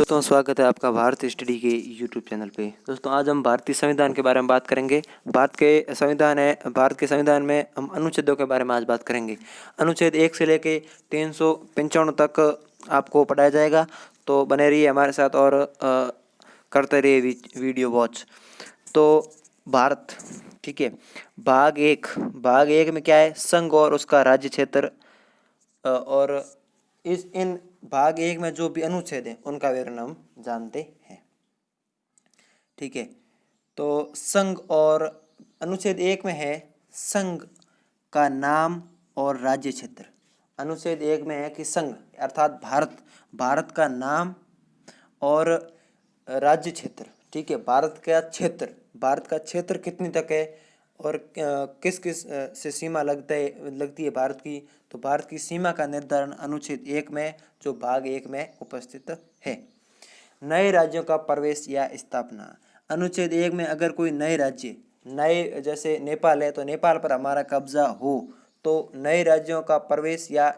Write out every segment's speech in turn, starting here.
दोस्तों स्वागत है आपका भारत स्टडी के यूट्यूब चैनल पे। दोस्तों आज हम भारतीय संविधान के बारे में बात करेंगे। भारत के संविधान में हम अनुच्छेदों के बारे में आज बात करेंगे। अनुच्छेद 1 से लेके 395 तक आपको पढ़ाया जाएगा, तो बने रहिए हमारे साथ और करते रहिए वीडियो वॉच। तो भारत, ठीक है। भाग एक में क्या है? संघ और उसका राज्य क्षेत्र। और इन भाग 1 में जो भी अनुच्छेद हैं उनका विवरण हम जानते हैं, ठीक है। तो संघ और अनुच्छेद 1 में है संघ का नाम और राज्य क्षेत्र। अनुच्छेद 1 में है कि संघ अर्थात भारत का नाम और राज्य क्षेत्र, ठीक है। भारत का क्षेत्र कितनी तक है और किस किस से सीमा लगती है भारत की, तो भारत की सीमा का निर्धारण अनुच्छेद 1 में जो भाग 1 में उपस्थित है। नए राज्यों का प्रवेश या स्थापना। अनुच्छेद 1 में अगर कोई नए जैसे नेपाल है तो नेपाल पर हमारा कब्जा हो तो नए राज्यों का प्रवेश या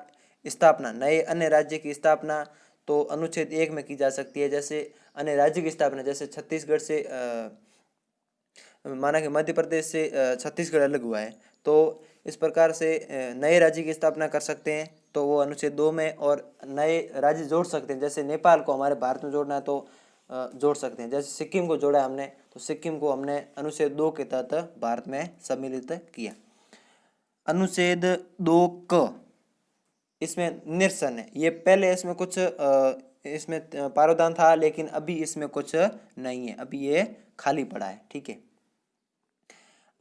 स्थापना, नए अन्य राज्य की स्थापना तो अनुच्छेद 1 में की जा सकती है। जैसे अन्य राज्य की स्थापना, जैसे छत्तीसगढ़ से माना कि मध्य प्रदेश से छत्तीसगढ़ अलग हुआ है, तो इस प्रकार से नए राज्य की स्थापना कर सकते हैं, तो वो अनुच्छेद 2 में। और नए राज्य जोड़ सकते हैं, जैसे नेपाल को हमारे भारत में जोड़ना है तो जोड़ सकते हैं। जैसे सिक्किम को जोड़ा हमने, तो सिक्किम को हमने अनुच्छेद 2 के तहत भारत में सम्मिलित किया। अनुच्छेद 2 क, इसमें निरसन है। ये पहले इसमें कुछ इसमें प्रावधान था, लेकिन अभी इसमें कुछ नहीं है, अभी ये खाली पड़ा है, ठीक है।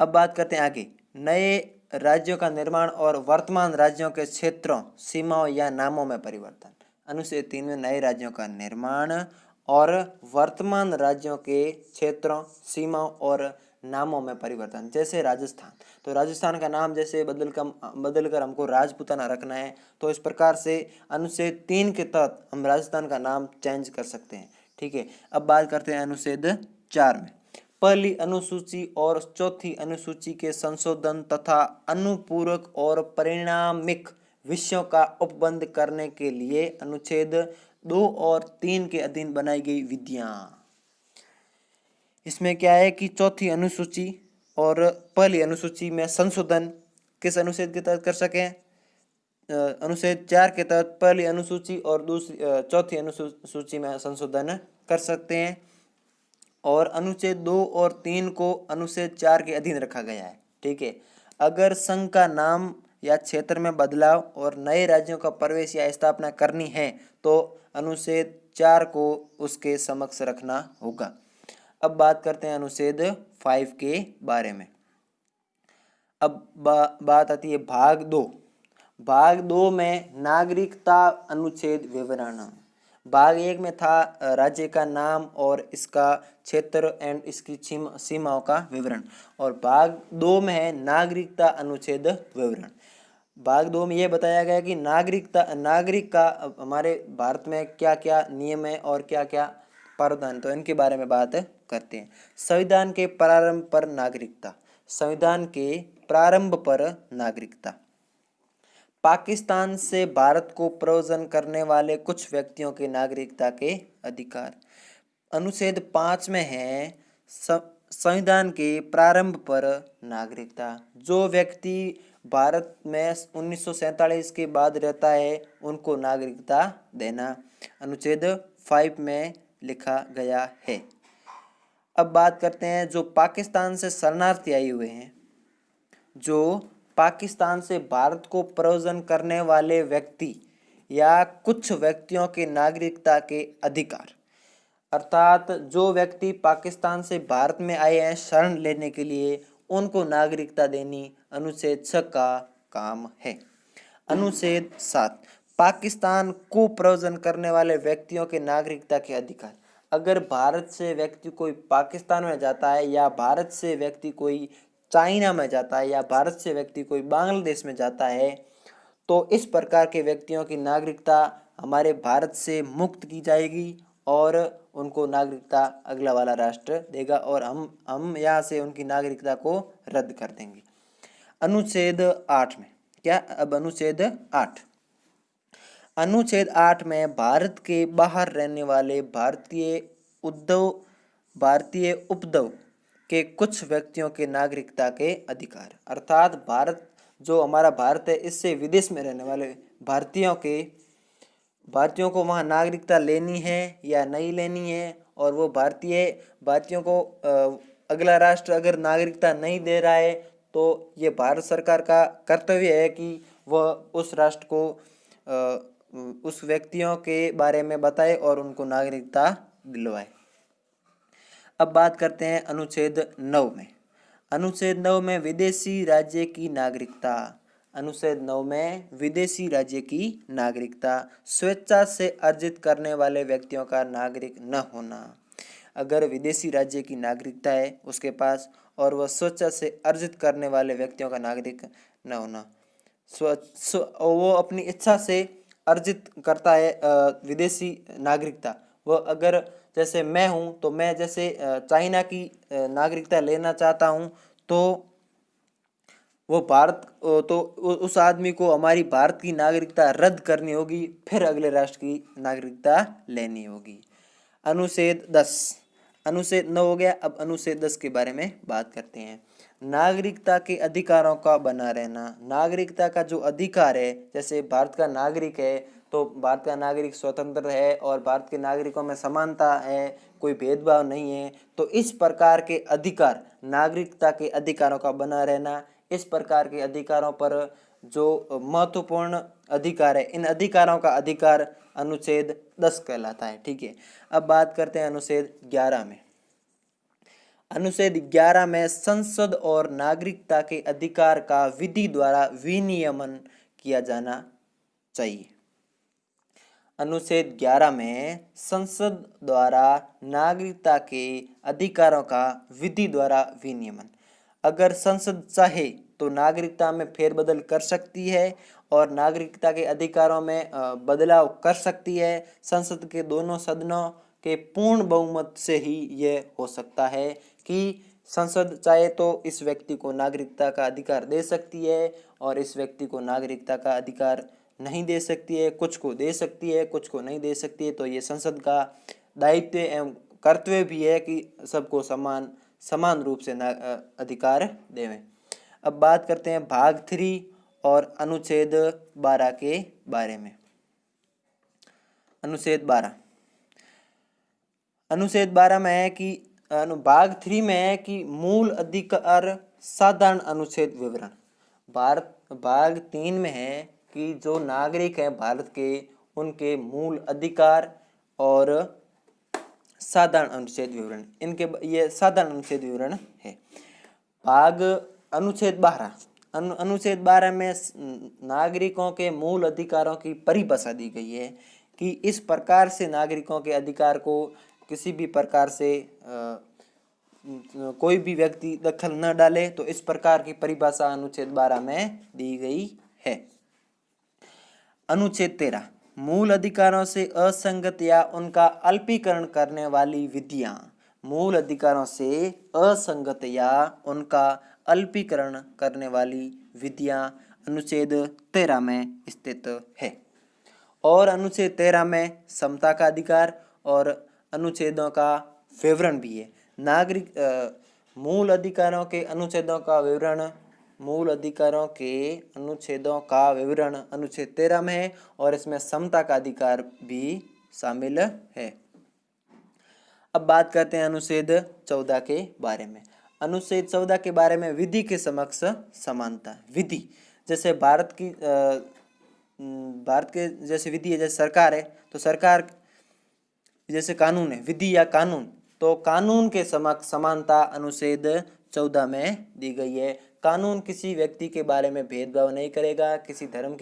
अब बात करते हैं आगे, नए राज्यों का निर्माण और वर्तमान राज्यों के क्षेत्रों, सीमाओं या नामों में परिवर्तन। अनुच्छेद 3 में नए राज्यों का निर्माण और वर्तमान राज्यों के क्षेत्रों, सीमाओं और नामों में परिवर्तन। जैसे राजस्थान, तो राजस्थान का नाम जैसे बदलकर हमको राजपूताना रखना है, तो इस प्रकार से अनुच्छेद 3 के तहत हम राजस्थान का नाम चेंज कर सकते हैं, ठीक है। अब बात करते हैं अनुच्छेद 4 में, पहली अनुसूची और चौथी अनुसूची के संशोधन तथा अनुपूरक और परिणामिक विषयों का उपबंध करने के लिए अनुच्छेद 2 और 3 के अधीन बनाई गई विधियां। इसमें क्या है कि चौथी अनुसूची और पहली अनुसूची में संशोधन किस अनुच्छेद के तहत कर सकें? अनुच्छेद 4 के तहत पहली अनुसूची और चौथी अनुसूची में संशोधन कर सकते हैं। और अनुच्छेद 2 और 3 को अनुच्छेद 4 के अधीन रखा गया है, ठीक है। अगर संघ का नाम या क्षेत्र में बदलाव और नए राज्यों का प्रवेश या स्थापना करनी है तो अनुच्छेद 4 को उसके समक्ष रखना होगा। अब बात करते हैं अनुच्छेद 5 के बारे में। अब बात आती है भाग 2 में नागरिकता अनुच्छेद विवरण। भाग 1 में था राज्य का नाम और इसका क्षेत्र एंड इसकी सीमाओं का विवरण, और भाग 2 में है नागरिकता अनुच्छेद विवरण। भाग 2 में यह बताया गया कि नागरिक का हमारे भारत में क्या क्या नियम है और क्या क्या प्रावधान, तो इनके बारे में बात करते हैं। संविधान के प्रारंभ पर नागरिकता। पाकिस्तान से भारत को प्रव्रजन करने वाले कुछ व्यक्तियों के नागरिकता के अधिकार। अनुच्छेद 5 में है संविधान के प्रारंभ पर नागरिकता। जो व्यक्ति भारत में 1947 के बाद रहता है उनको नागरिकता देना अनुच्छेद 5 में लिखा गया है। अब बात करते हैं जो पाकिस्तान से शरणार्थी आए हुए हैं, जो पाकिस्तान से भारत को प्रव्रजन करने वाले व्यक्ति या कुछ व्यक्तियों के नागरिकता के अधिकार, अर्थात जो व्यक्ति पाकिस्तान से भारत में आए हैं शरण लेने के लिए, उनको नागरिकता देनी अनुच्छेद 6 का काम है। अनुच्छेद 7 पाकिस्तान को प्रव्रजन करने वाले व्यक्तियों के नागरिकता के अधिकार। अगर भारत से व्यक्ति कोई पाकिस्तान में जाता है या भारत से व्यक्ति कोई चाइना में जाता है या भारत से व्यक्ति कोई बांग्लादेश में जाता है, तो इस प्रकार के व्यक्तियों की नागरिकता हमारे भारत से मुक्त की जाएगी और उनको नागरिकता अगला वाला राष्ट्र देगा और हम यहाँ से उनकी नागरिकता को रद्द कर देंगे। अनुच्छेद 8 में क्या? अब अनुच्छेद 8 अनुच्छेद 8 में भारत के बाहर रहने वाले भारतीय उपद्रव के कुछ व्यक्तियों के नागरिकता के अधिकार, अर्थात भारत जो हमारा भारत है इससे विदेश में रहने वाले भारतीयों को वहाँ नागरिकता लेनी है या नहीं लेनी है, और वो भारतीयों को अगला राष्ट्र अगर नागरिकता नहीं दे रहा है तो ये भारत सरकार का कर्तव्य है कि वह उस राष्ट्र को उस व्यक्तियों के बारे में बताए और उनको नागरिकता दिलवाए। अब बात करते हैं अनुच्छेद 9 में। अनुच्छेद 9 में विदेशी राज्य की नागरिकता। अनुच्छेद 9 में विदेशी राज्य की नागरिकता, स्वेच्छा से अर्जित करने वाले व्यक्तियों का नागरिक न होना। अगर विदेशी राज्य की नागरिकता है उसके पास और वह स्वेच्छा से अर्जित करने वाले व्यक्तियों का नागरिक न होना, वो अपनी इच्छा से अर्जित करता है विदेशी नागरिकता। वह अगर जैसे मैं हूँ तो मैं जैसे चाइना की नागरिकता लेना चाहता हूँ तो वो तो उस आदमी को हमारी भारत की नागरिकता रद्द करनी होगी, फिर अगले राष्ट्र की नागरिकता लेनी होगी। अनुच्छेद 10। अनुच्छेद 9 हो गया, अब अनुच्छेद 10 के बारे में बात करते हैं। नागरिकता के अधिकारों का बना रहना। नागरिकता का जो अधिकार है, जैसे भारत का नागरिक है तो भारत का नागरिक स्वतंत्र है और भारत के नागरिकों में समानता है, कोई भेदभाव नहीं है, तो इस प्रकार के अधिकार, नागरिकता के अधिकारों का बना रहना, इस प्रकार के अधिकारों पर जो महत्वपूर्ण अधिकार है, इन अधिकारों का अधिकार अनुच्छेद 10 कहलाता है। ठीक है, अब बात करते हैं अनुच्छेद 11 में। अनुच्छेद 11 में संसद और नागरिकता के अधिकार का विधि द्वारा विनियमन किया जाना चाहिए। अनुच्छेद 11 में संसद द्वारा नागरिकता के अधिकारों का विधि द्वारा विनियमन, अगर संसद चाहे तो नागरिकता में फेरबदल कर सकती है और नागरिकता के अधिकारों में बदलाव कर सकती है। संसद के दोनों सदनों के पूर्ण बहुमत से ही यह हो सकता है कि संसद चाहे तो इस व्यक्ति को नागरिकता का अधिकार दे सकती है और इस व्यक्ति को नागरिकता का अधिकार नहीं दे सकती है, कुछ को दे सकती है, कुछ को नहीं दे सकती है। तो ये संसद का दायित्व एवं कर्तव्य भी है कि सबको समान रूप से अधिकार देवें। अब बात करते हैं भाग 3 और अनुच्छेद 12 के बारे में। अनुच्छेद 12 में है कि भाग 3 में है कि मूल अधिकार साधारण अनुच्छेद विवरण। भाग 3 में है कि जो नागरिक हैं भारत के, उनके मूल अधिकार और साधारण अनुच्छेद विवरण, इनके ये साधारण अनुच्छेद विवरण है। भाग अनुच्छेद 12 में नागरिकों के मूल अधिकारों की परिभाषा दी गई है कि इस प्रकार से नागरिकों के अधिकार को किसी भी प्रकार से कोई भी व्यक्ति दखल न डाले, तो इस प्रकार की परिभाषा अनुच्छेद 12 में दी गई है। अनुच्छेद 13 मूल अधिकारों से असंगत या उनका अल्पीकरण करने वाली विधियां। मूल अधिकारों से असंगत या उनका अल्पीकरण करने वाली विधियां अनुच्छेद 13 में स्थित है। और अनुच्छेद 13 में समता का अधिकार और अनुच्छेदों का विवरण भी है। मूल अधिकारों के अनुच्छेदों का विवरण अनुच्छेद 13 में है और इसमें समता का अधिकार भी शामिल है। अब बात करते हैं अनुच्छेद 14 के बारे में। अनुच्छेद 14 के बारे में विधि के समक्ष समानता। विधि जैसे भारत के जैसे विधि है, जैसे सरकार है तो सरकार जैसे कानून है, विधि या कानून, तो कानून के समक्ष समानता अनुच्छेद 14 में दी गई है। कानून किसी व्यक्ति के बारे में भेदभाव नहीं करेगा, किसी धर्म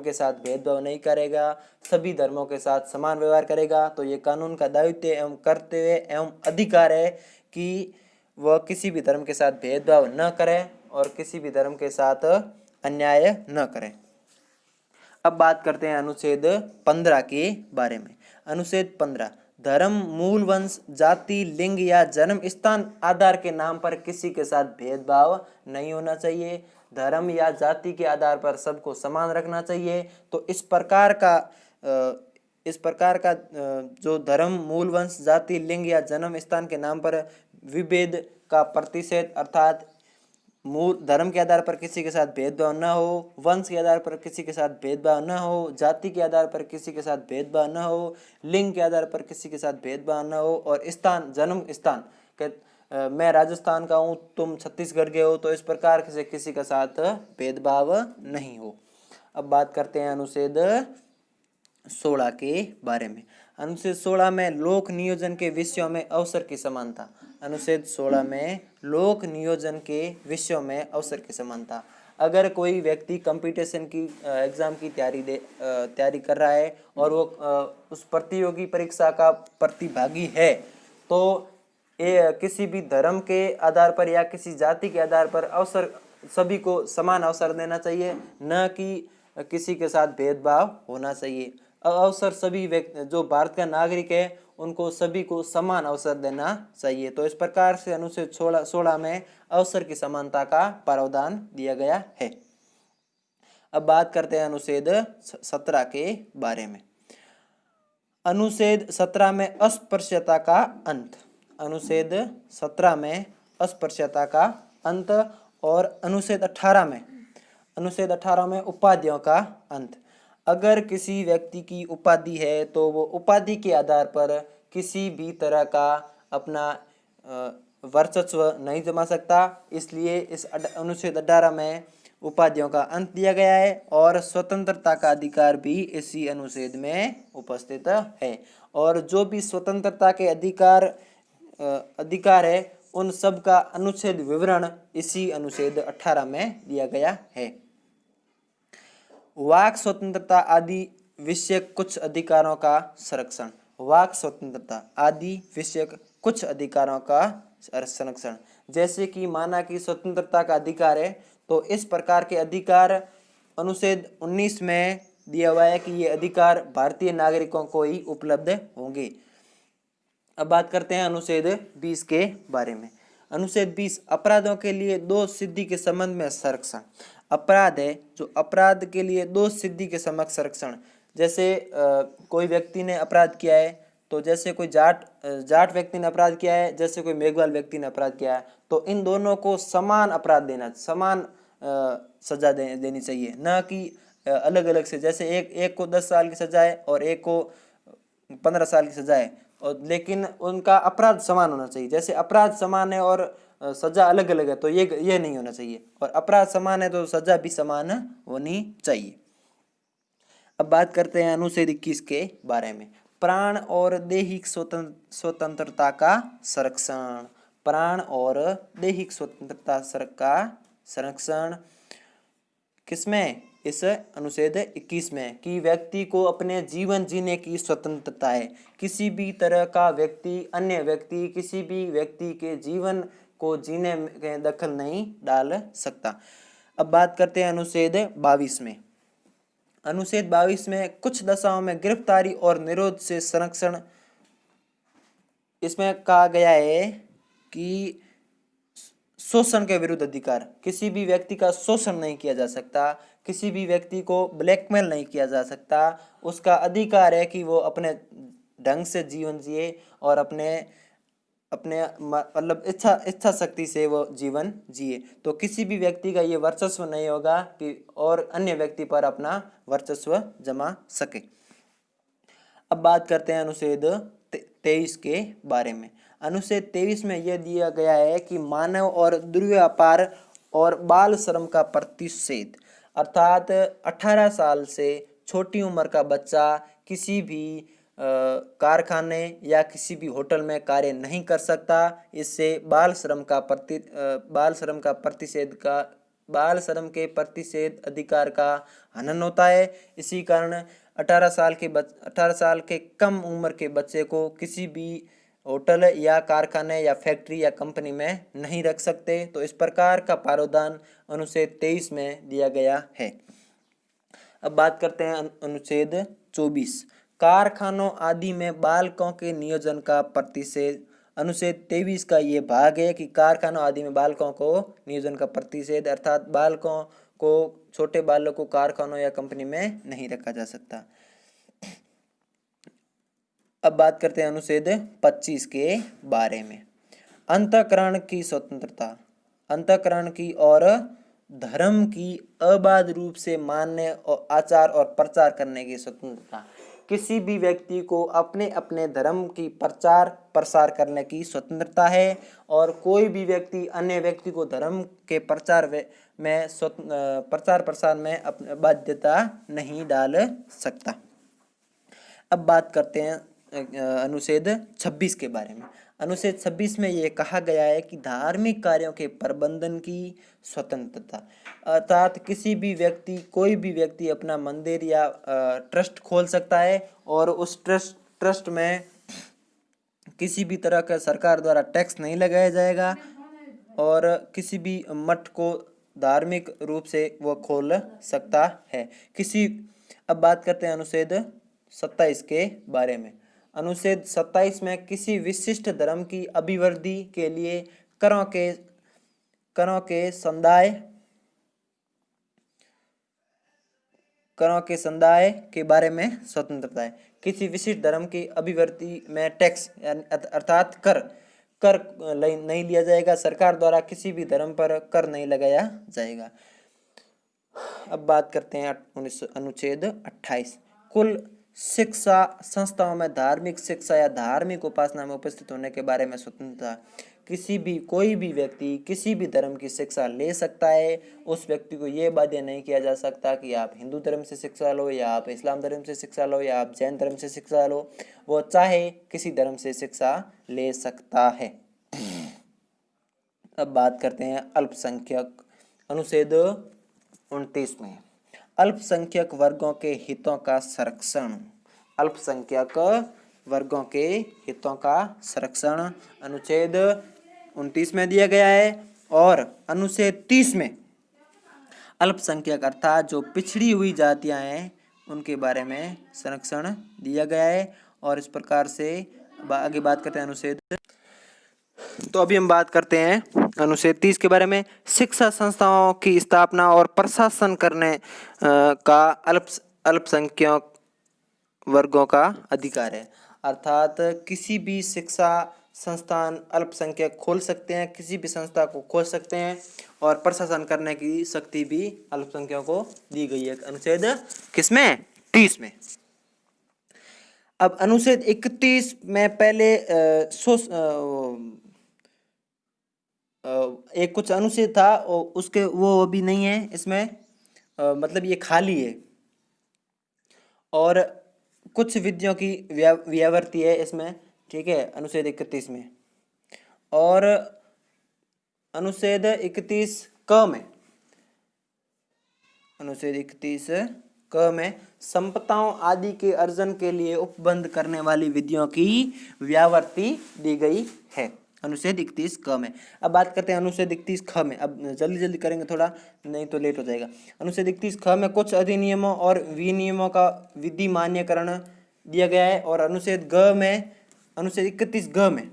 के साथ भेदभाव नहीं करेगा, सभी धर्मों के साथ समान व्यवहार करेगा। तो ये कानून का दायित्व एवं कर्तव्य एवं अधिकार है कि वह किसी भी धर्म के साथ भेदभाव न करे और किसी भी धर्म के साथ अन्याय न करे। अब बात करते हैं अनुच्छेद 15 के बारे में। अनुच्छेद 15 धर्म, मूल वंश, जाति, लिंग या जन्म स्थान आधार के नाम पर किसी के साथ भेदभाव नहीं होना चाहिए। धर्म या जाति के आधार पर सबको समान रखना चाहिए। तो इस प्रकार का जो धर्म, मूल वंश, जाति, लिंग या जन्म स्थान के नाम पर विभेद का प्रतिषेध, अर्थात मूल धर्म के आधार पर किसी के साथ भेदभाव न हो, वंश के आधार पर किसी के साथ भेदभाव न हो, जाति के आधार पर किसी के साथ भेदभाव न हो, लिंग के आधार पर किसी के साथ भेदभाव न हो, और स्थान, जन्म स्थान के मैं राजस्थान का हूँ, तुम छत्तीसगढ़ के हो, तो इस प्रकार से किसी के साथ भेदभाव नहीं हो। अब बात करते हैं अनुच्छेद 16 के बारे में। अनुच्छेद 16 में लोक नियोजन के विषयों में अवसर की समानता। अनुच्छेद 16 में लोक नियोजन के विषयों में अवसर की समानता। अगर कोई व्यक्ति कंपटीशन की एग्जाम की तैयारी कर रहा है और वो उस प्रतियोगी परीक्षा का प्रतिभागी है, तो ये किसी भी धर्म के आधार पर या किसी जाति के आधार पर अवसर, सभी को समान अवसर देना चाहिए, न कि किसी के साथ भेदभाव होना चाहिए। अवसर सभी व्यक्ति, जो भारत का नागरिक है, उनको सभी को समान अवसर देना चाहिए। तो इस प्रकार से अनुच्छेद 16 में अवसर की समानता का प्रावधान दिया गया है। अब बात करते हैं अनुच्छेद 17 के बारे में। अनुच्छेद 17 में अस्पृश्यता का अंत। अनुच्छेद 17 में अस्पृश्यता का अंत। और अनुच्छेद 18 में उपाधियों का अंत। अगर किसी व्यक्ति की उपाधि है तो वो उपाधि के आधार पर किसी भी तरह का अपना वर्चस्व नहीं जमा सकता, इसलिए इस अनुच्छेद 18 में उपाधियों का अंत दिया गया है। और स्वतंत्रता का अधिकार भी इसी अनुच्छेद में उपस्थित है। और जो भी स्वतंत्रता के अधिकार है, उन सब का अनुच्छेद विवरण इसी अनुच्छेद 18 में दिया गया है। वाक स्वतंत्रता आदि विषयक कुछ अधिकारों का संरक्षण। वाक स्वतंत्रता आदि विषयक कुछ अधिकारों का संरक्षण, जैसे कि माना कि स्वतंत्रता का अधिकार है, तो इस प्रकार के अधिकार अनुच्छेद 19 में दिया हुआ है कि ये अधिकार भारतीय नागरिकों को ही उपलब्ध होंगे। अब बात करते हैं अनुच्छेद 20 के बारे में। अनुच्छेद 20 अपराधों के लिए दोष सिद्धि के संबंध में संरक्षण। अपराध है जो अपराध के लिए दोष सिद्धि के समक्ष संरक्षण, जैसे कोई व्यक्ति ने अपराध किया है, तो जैसे कोई जाट व्यक्ति ने अपराध किया है, जैसे कोई मेघवाल व्यक्ति ने अपराध किया है, तो इन दोनों को समान अपराध देना, समान सजा देनी चाहिए, न कि अलग अलग से। जैसे एक को 10 साल की सजा है और एक को 15 साल की सजा है, और लेकिन उनका अपराध समान होना चाहिए। जैसे अपराध समान है और सजा अलग अलग है, तो ये नहीं होना चाहिए। और अपराध समान है तो सजा भी समान होनी चाहिए। अब बात करते हैं अनुच्छेद 21 के बारे में। प्राण और दैहिक स्वतंत्रता का संरक्षण। प्राण और दैहिक स्वतंत्रता का संरक्षण किसमें? इस अनुच्छेद 21 में, कि व्यक्ति को अपने जीवन जीने की स्वतंत्रता है। किसी भी तरह का व्यक्ति, अन्य व्यक्ति किसी भी व्यक्ति के जीवन को जीने में दखल नहीं डाल सकता। अब बात करते हैं अनुच्छेद 22 में। अनुच्छेद 22 में कुछ दशाओं में गिरफ्तारी और निरोध से संरक्षण। इसमें कहा गया है कि शोषण के विरुद्ध अधिकार, किसी भी व्यक्ति का शोषण नहीं किया जा सकता, किसी भी व्यक्ति को ब्लैकमेल नहीं किया जा सकता। उसका अधिकार है कि वो अपने ढंग से जीवन जिए और अपने मतलब इच्छा शक्ति से वो जीवन जिए। तो किसी भी व्यक्ति का ये वर्चस्व नहीं होगा कि और अन्य व्यक्ति पर अपना वर्चस्व जमा सके। अब बात करते हैं अनुच्छेद 23 के बारे में। अनुच्छेद 23 में यह दिया गया है कि मानव और दुर्व्यापार और बाल श्रम का प्रतिषेध, अर्थात 18 साल से छोटी उम्र का बच्चा किसी भी कारखाने या किसी भी होटल में कार्य नहीं कर सकता। इससे बाल श्रम के प्रतिषेध अधिकार का हनन होता है। इसी कारण 18 साल के कम उम्र के बच्चे को किसी भी होटल या कारखाने या फैक्ट्री या कंपनी में नहीं रख सकते। तो इस प्रकार का प्रावधान अनुच्छेद 23 में दिया गया है। अब बात करते हैं अनुच्छेद 24, कारखानों आदि में बालकों के नियोजन का प्रतिषेध अनुच्छेद 23 का ये भाग है कि कारखानों आदि में बालकों को नियोजन का प्रतिषेध, अर्थात बालकों को, छोटे बालकों को कारखानों या कंपनी में नहीं रखा जा सकता। अब बात करते हैं अनुच्छेद 25 के बारे में। अंतःकरण की स्वतंत्रता, अंतःकरण की और धर्म की अबाध रूप से मानने और आचार और प्रचार करने की स्वतंत्रता। किसी भी व्यक्ति को अपने अपने धर्म की प्रचार प्रसार करने की स्वतंत्रता है और कोई भी व्यक्ति अन्य व्यक्ति को धर्म के प्रचार प्रसार में अपनी बाध्यता नहीं डाल सकता। अब बात करते हैं अनुच्छेद 26 के बारे में। अनुच्छेद 26 में ये कहा गया है कि धार्मिक कार्यों के प्रबंधन की स्वतंत्रता, अर्थात किसी भी व्यक्ति, कोई भी व्यक्ति अपना मंदिर या ट्रस्ट खोल सकता है और उस ट्रस्ट में किसी भी तरह का सरकार द्वारा टैक्स नहीं लगाया जाएगा और किसी भी मठ को धार्मिक रूप से वो खोल सकता है। अब बात करते हैं अनुच्छेद 27 के बारे में। अनुच्छेद 27 में किसी विशिष्ट धर्म की अभिवृद्धि के लिए करों के संदाय के बारे में स्वतंत्रता है। किसी विशिष्ट धर्म की अभिवृद्धि में टैक्स अर्थात कर नहीं लिया जाएगा, सरकार द्वारा किसी भी धर्म पर कर नहीं लगाया जाएगा। अब बात करते हैं अनुच्छेद 28। कुल शिक्षा संस्थाओं में धार्मिक शिक्षा या धार्मिक उपासना में उपस्थित होने के बारे में स्वतंत्रता। कोई भी व्यक्ति किसी भी धर्म की शिक्षा ले सकता है। उस व्यक्ति को ये बाध्य नहीं किया जा सकता कि आप हिंदू धर्म से शिक्षा लो या आप इस्लाम धर्म से शिक्षा लो या आप जैन धर्म से शिक्षा लो, वो चाहे किसी धर्म से शिक्षा ले सकता है। अब बात करते हैं अल्पसंख्यक। अनुच्छेद 29 में अल्पसंख्यक वर्गों के हितों का संरक्षण। अल्पसंख्यक वर्गों के हितों का संरक्षण अनुच्छेद 29 में दिया गया है और अनुच्छेद 30 में अल्पसंख्यक अर्थात जो पिछड़ी हुई जातियां हैं उनके बारे में संरक्षण दिया गया है। और इस प्रकार से आगे बात करते हैं अनुच्छेद। तो अभी हम बात करते हैं अनुच्छेद 30 के बारे में। शिक्षा संस्थाओं की स्थापना और प्रशासन करने का अल्पसंख्यक वर्गों का अधिकार है, अर्थात किसी भी शिक्षा संस्थान अल्पसंख्यक खोल सकते हैं, किसी भी संस्था को खोल सकते हैं और प्रशासन करने की शक्ति भी अल्पसंख्यकों को दी गई है। अनुच्छेद किसमें? 30 में। अब अनुच्छेद 31 में पहले एक कुछ अनुच्छेद था उसके वो अभी नहीं है इसमें, मतलब ये खाली है और कुछ विधियों की व्यावृत्ति है इसमें, ठीक है, अनुच्छेद 31 में। और अनुच्छेद 31 क में, अनुच्छेद 31 क में संपत्तियों आदि के अर्जन के लिए उपबंध करने वाली विधियों की व्यावृत्ति दी गई है अनुच्छेद 31 क में। अब बात करते हैं अनुच्छेद 31 ख में। अब जल्दी जल्दी करेंगे थोड़ा, नहीं तो लेट हो जाएगा। अनुच्छेद 31 ख में कुछ अधिनियमों और विनियमों का विधि मान्यकरण दिया गया है। और अनुच्छेद 31 ग में,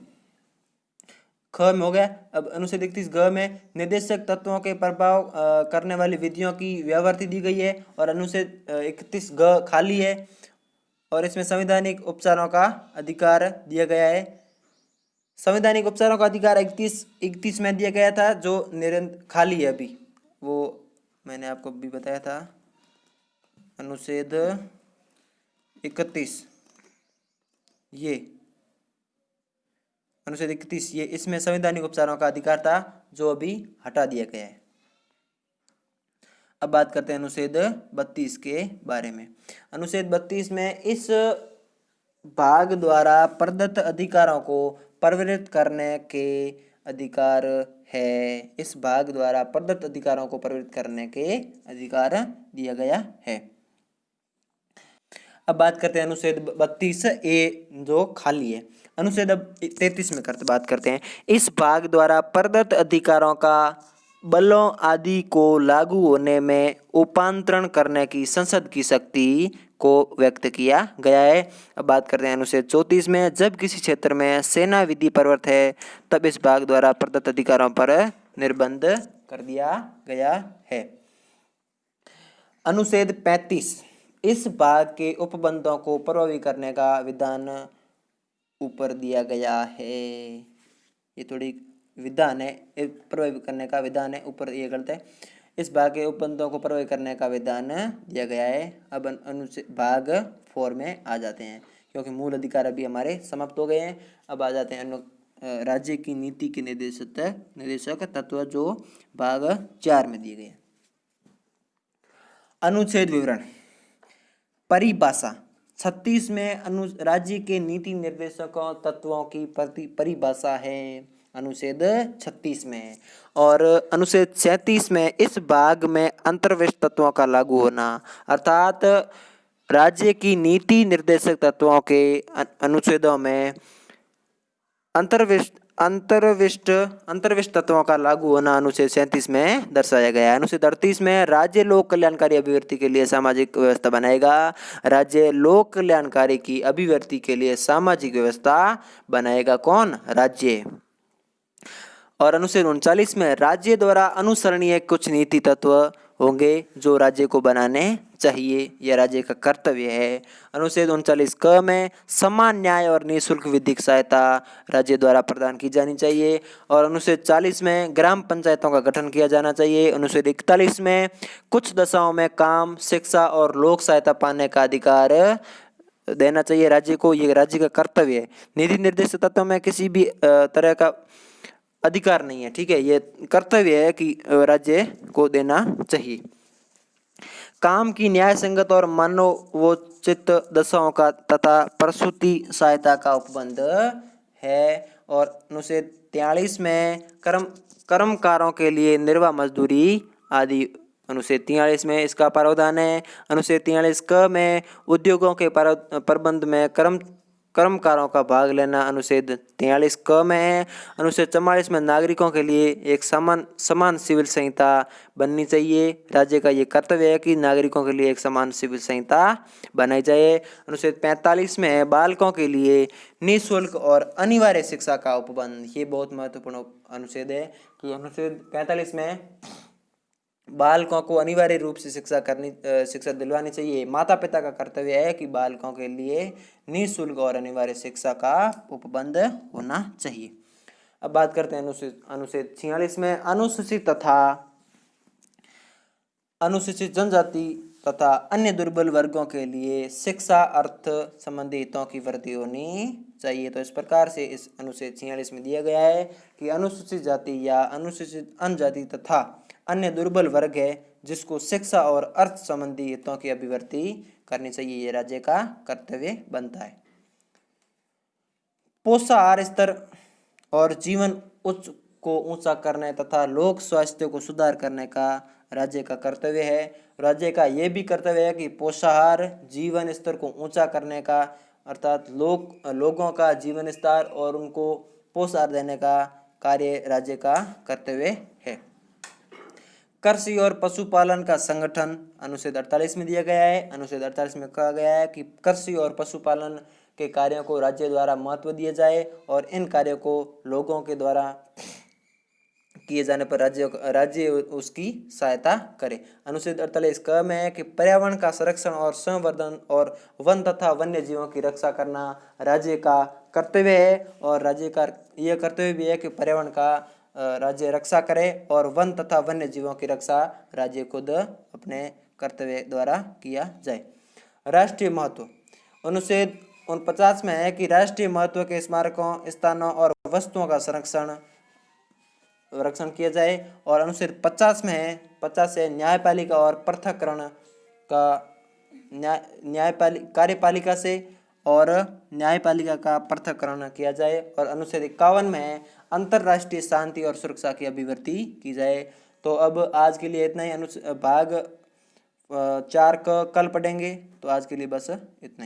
ख में हो गया। अब अनुच्छेद 31 ग में निर्देशक तत्वों के प्रभाव करने वाली विधियों की व्यावृत्ति दी गई है। और अनुच्छेद 31 ग खाली है और इसमें संवैधानिक उपचारों का अधिकार दिया गया है। संवैधानिक उपचारों का अधिकार 31 में दिया गया था, जो खाली है अभी, वो मैंने आपको भी बताया था। अनुच्छेद 31 ये अनुच्छेद 31 ये इसमें संवैधानिक उपचारों का अधिकार था, जो अभी हटा दिया गया है। अब बात करते हैं अनुच्छेद 32 के बारे में। अनुच्छेद 32 में इस भाग द्वारा प्रदत्त अधिकारों को प्रवर्तित करने के अधिकार है। इस भाग द्वारा प्रदत्त अधिकारों को प्रवर्तित करने के अधिकार दिया गया है। अब बात करते हैं अनुच्छेद 32 ए जो खाली है। अनुच्छेद 33 में बात करते हैं। इस भाग द्वारा प्रदत्त अधिकारों का बलों आदि को लागू होने में उपांतरण करने की संसद की शक्ति को व्यक्त किया गया है। अब बात करते हैं अनुच्छेद 34 में, जब किसी क्षेत्र में सेना विधि प्रवृत्त है तब इस भाग द्वारा प्रदत्त अधिकारों पर निर्बंध कर दिया गया है। अनुच्छेद 35, इस भाग के उपबंधों को प्रभावी करने का विधान ऊपर दिया गया है। ये थोड़ी विधान है, प्रभावी करने का विधान है, ऊपर ये गलत है। इस भाग के उपबंधों को प्रभावी करने का विधान दिया गया है। अब अनुच्छेद भाग 4 में आ जाते हैं, क्योंकि मूल अधिकार अभी हमारे समाप्त हो गए हैं। अब आ जाते हैं राज्य की नीति के निर्देशक तत्व, जो भाग 4 में दिए गए हैं। अनुच्छेद विवरण, परिभाषा। 36 में राज्य के नीति निर्देशकों तत्वों की परिभाषा है अनुच्छेद 36 में। और अनुच्छेद 37 में इस भाग में अंतर्विष्ट तत्वों का लागू होना, अर्थात राज्य की नीति निर्देशक तत्वों के अनुच्छेदों में अंतर्विष्ट तत्वों का लागू होना अनुच्छेद 37 में दर्शाया गया है। अनुच्छेद 38 में राज्य लोक कल्याणकारी अभिवृद्धि के लिए सामाजिक व्यवस्था बनाएगा। राज्य लोक कल्याणकारी की अभिवृद्धि के लिए सामाजिक व्यवस्था बनाएगा कौन? राज्य। और अनुच्छेद 39 में राज्य द्वारा अनुसरणीय कुछ नीति तत्व होंगे जो राज्य को बनाने चाहिए, यह राज्य का कर्तव्य है। अनुच्छेद 39 क में समान न्याय और निःशुल्क विधिक सहायता राज्य द्वारा प्रदान की जानी चाहिए। और अनुच्छेद 40 में ग्राम पंचायतों का गठन किया जाना चाहिए। अनुच्छेद 41 में कुछ दशाओं में काम, शिक्षा और लोक सहायता पाने का अधिकार देना चाहिए राज्य को, ये राज्य का कर्तव्य है। नीति निर्देशक तत्व में किसी भी तरह का अधिकार नहीं है, ठीक है, ये कर्तव्य है कि राज्य को देना चाहिए। काम की न्याय संगत और मानवोचित दशाओं का तथा प्रसूति सहायता का उपबंध है। और अनुच्छेद 43 में कर्मकारों के लिए निर्वाह मजदूरी आदि अनुच्छेद 43 में इसका प्रावधान है। अनुच्छेद 43 क में उद्योगों के प्रबंध में कर्मकारों का भाग लेना अनुच्छेद 43 क में है। अनुच्छेद 44 में नागरिकों के लिए एक समान सिविल संहिता बननी चाहिए। राज्य का ये कर्तव्य है कि नागरिकों के लिए एक समान सिविल संहिता बनाई जाए। अनुच्छेद 45 में है बालकों के लिए निःशुल्क और अनिवार्य शिक्षा का उपबंध। ये बहुत महत्वपूर्ण अनुच्छेद है कि अनुच्छेद 45 में बालकों को अनिवार्य रूप से शिक्षा दिलवानी चाहिए। माता पिता का कर्तव्य है कि बालकों के लिए निःशुल्क और अनिवार्य शिक्षा का उपबंध होना चाहिए। अब बात करते हैं अनुच्छेद 46 में अनुसूचित जनजाति तथा अन्य दुर्बल वर्गों के लिए शिक्षा अर्थ संबंधी हितों की वृद्धि होनी चाहिए। तो इस प्रकार से इस अनुच्छेद 46 में दिया गया है कि अनुसूचित जाति या अनुसूचित जनजाति तथा अन्य दुर्बल वर्ग है जिसको शिक्षा और अर्थ संबंधी हितों की अभिवृद्धि करनी चाहिए, ये राज्य का कर्तव्य बनता है। पोषाहार स्तर और जीवन उच्च को ऊंचा करने तथा लोक स्वास्थ्य को सुधार करने का राज्य का कर्तव्य है। राज्य का यह भी कर्तव्य है कि पोषाहार जीवन स्तर को ऊंचा करने का, अर्थात लोगों का जीवन स्तर और उनको पोषाहार देने का कार्य राज्य का कर्तव्य है। कृषि और पशुपालन का संगठन अनुच्छेद 48 में दिया गया है। अनुच्छेद 48 में कहा गया है कि कृषि और पशुपालन के कार्यों को राज्य द्वारा महत्व दिया जाए और इन कार्यों को लोगों के द्वारा किए जाने पर राज्य उसकी सहायता करे। अनुच्छेद 48 क में है कि पर्यावरण का संरक्षण और संवर्धन और वन तथा वन्य जीवों की रक्षा करना राज्य का कर्तव्य है। और राज्य का यह कर्तव्य भी है कि पर्यावरण का राज्य रक्षा करे और वन तथा वन्य जीवों की रक्षा राज्य खुद अपने कर्तव्य द्वारा किया जाए। राष्ट्रीय महत्व अनुच्छेद 49 में है कि राष्ट्रीय महत्व के स्मारकों, स्थानों और वस्तुओं का संरक्षण किया जाए। और अनुच्छेद 50 में है 50 है न्यायपालिका और पृथक्करण का कार्यपालिका से और न्यायपालिका का पृथक्करण किया जाए। और अनुच्छेद 51 में है अंतर्राष्ट्रीय शांति और सुरक्षा की अभिवृद्धि की जाए। तो अब आज के लिए इतना ही। भाग 4 का कल पढ़ेंगे, तो आज के लिए बस इतना ही।